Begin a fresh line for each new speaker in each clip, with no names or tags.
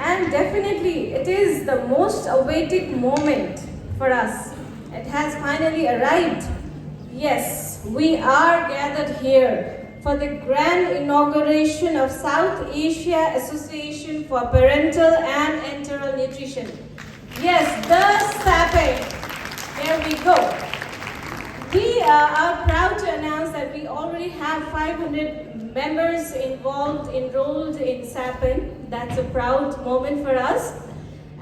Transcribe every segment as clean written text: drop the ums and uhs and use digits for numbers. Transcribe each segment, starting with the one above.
And definitely, it is the most awaited moment for us. It has finally arrived. Yes, we are gathered here for the grand inauguration of South Asia Association for Parental and Enteral Nutrition. Yes, the SAPEN. Here we go. We are proud to announce that we already have 500 members enrolled in SAPEN. That's a proud moment for us.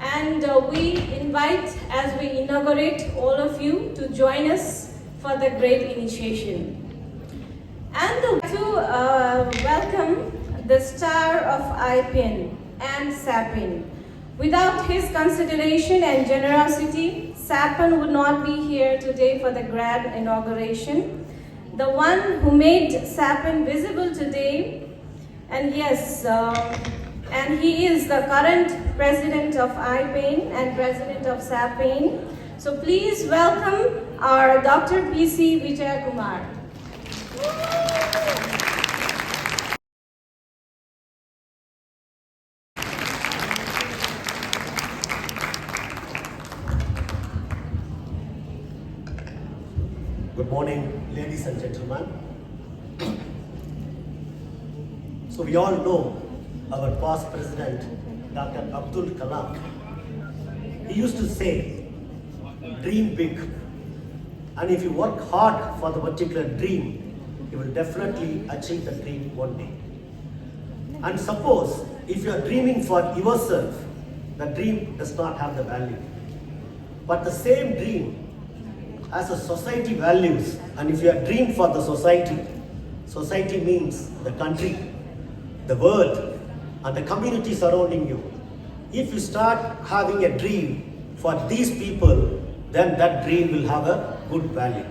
And we invite, as we inaugurate, all of you to join us for the great initiation. And to welcome the star of IPN and SAPEN. Without his consideration and generosity, SAPEN would not be here today for the grand inauguration. The one who made SAPEN visible today, and yes, and he is the current president of IPAIN and president of SAPEN. So please welcome our Dr. P.C. Vijayakumar.
Good morning, ladies and gentlemen. So we all know our past president, Dr. Abdul Kalam. He used to say, dream big. And if you work hard for the particular dream, you will definitely achieve the dream one day. And suppose if you are dreaming for yourself, the dream does not have the value. But the same dream as a society values, and if you are dream for the society means the country, the world, and the community surrounding you. If you start having a dream for these people, then that dream will have a good value.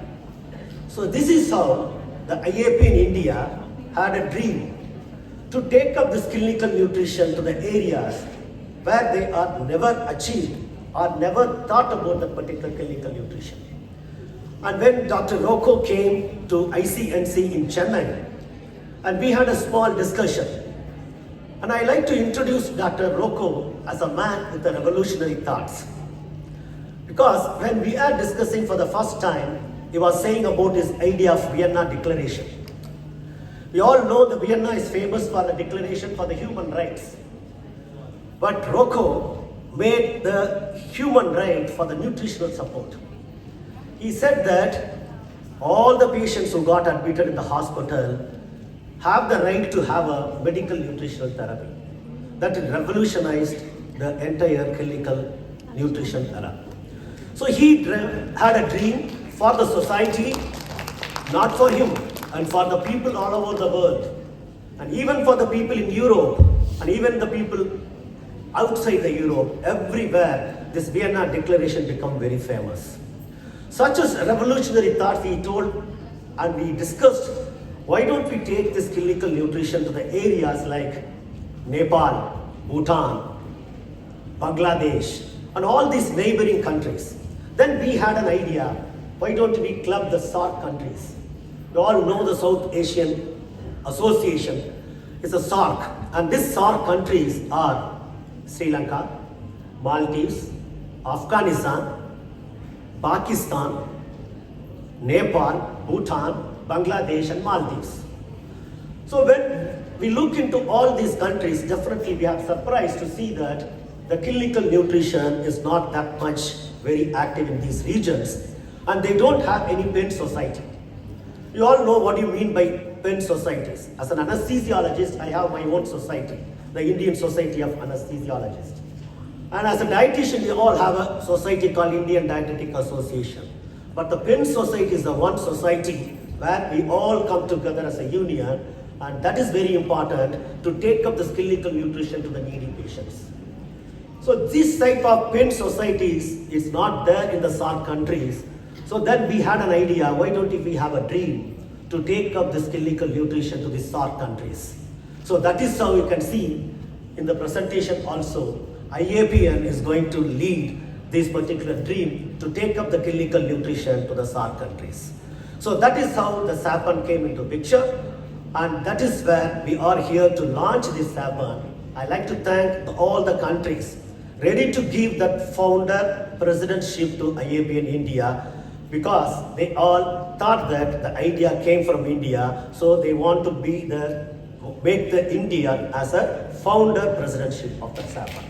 So this is how the IAP in India had a dream to take up this clinical nutrition to the areas where they are never achieved or never thought about that particular clinical nutrition. And when Dr. Rocco came to ICNC in Chennai, and we had a small discussion, and I like to introduce Dr. Rocco as a man with a revolutionary thoughts. Because when we are discussing for the first time, he was saying about his idea of Vienna Declaration. We all know that Vienna is famous for the Declaration for the Human Rights. But Rocco made the human right for the nutritional support. He said that all the patients who got admitted in the hospital have the right to have a medical nutritional therapy. That revolutionized the entire clinical nutrition era. So he had a dream for the society, not for him, and for the people all over the world. And even for the people in Europe, and even the people outside the Europe, everywhere, this Vienna Declaration became very famous. Such a revolutionary thought we told and we discussed, why don't we take this clinical nutrition to the areas like Nepal, Bhutan, Bangladesh, and all these neighboring countries. Then we had an idea, why don't we club the SAARC countries? You all know the South Asian Association is a SAARC, and these SAARC countries are Sri Lanka, Maldives, Afghanistan, Pakistan, Nepal, Bhutan, Bangladesh, and Maldives. So when we look into all these countries, definitely we are surprised to see that the clinical nutrition is not that much very active in these regions, and they don't have any PEN society. You all know what you mean by PEN societies. As an anesthesiologist, I have my own society, the Indian Society of Anesthesiologists. And as a dietitian, we all have a society called Indian Dietetic Association. But the PEN society is the one society where we all come together as a union, and that is very important to take up this clinical nutrition to the needy patients. So this type of PEN societies is not there in the SAARC countries. So then we had an idea, why don't we have a dream to take up this clinical nutrition to the SAARC countries. So that is how you can see in the presentation also, IAPN is going to lead this particular dream to take up the clinical nutrition to the SAARC countries. So that is how the SAPEN came into picture, and that is where we are here to launch this SAPEN I like to thank all the countries ready to give that founder presidentship to IAP in India, because they all thought that the idea came from India, so they want to make the India as a founder presidentship of the SAPAN.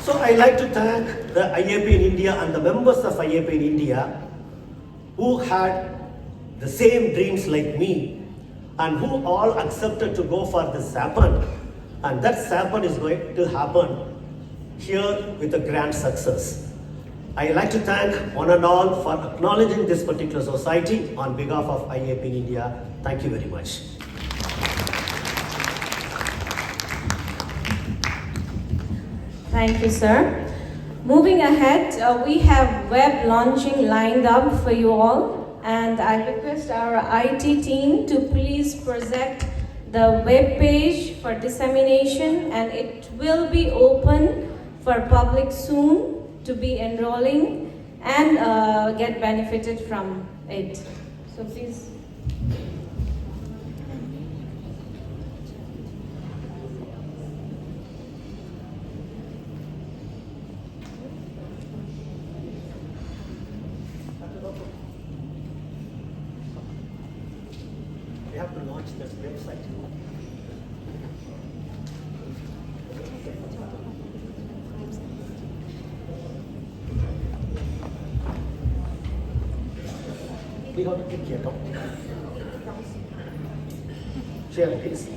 So I like to thank the IAP in India and the members of IAP in India who had the same dreams like me and who all accepted to go for the SAPAN. And that SAPAN is going to happen here with a grand success. I like to thank one and all for acknowledging this particular society on behalf of IAP in India. Thank you very much.
Thank you, sir. Moving ahead, we have web launching lined up for you all, and I request our IT team to please project the web page for dissemination, and it will be open for public soon to be enrolling and get benefited from it. So please.
We have to launch this website. We have to click here. Share, please.